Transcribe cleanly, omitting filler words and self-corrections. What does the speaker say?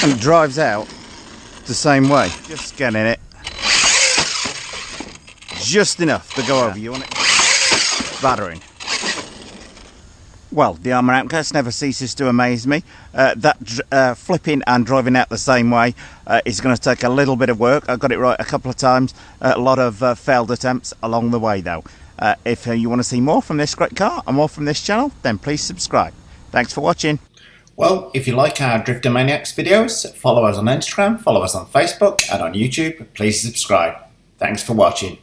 And it drives out the same way. Just scanning it. Just enough to go over you on it. Battering. Well, the Arrma OUTCAST never ceases to amaze me. That flipping and driving out the same way is going to take a little bit of work. I got it right a couple of times. A lot of failed attempts along the way though. If you want to see more from this great car and more from this channel, then please subscribe. Thanks for watching. Well, if you like our Driftomaniacs videos, follow us on Instagram, follow us on Facebook and on YouTube. Please subscribe. Thanks for watching.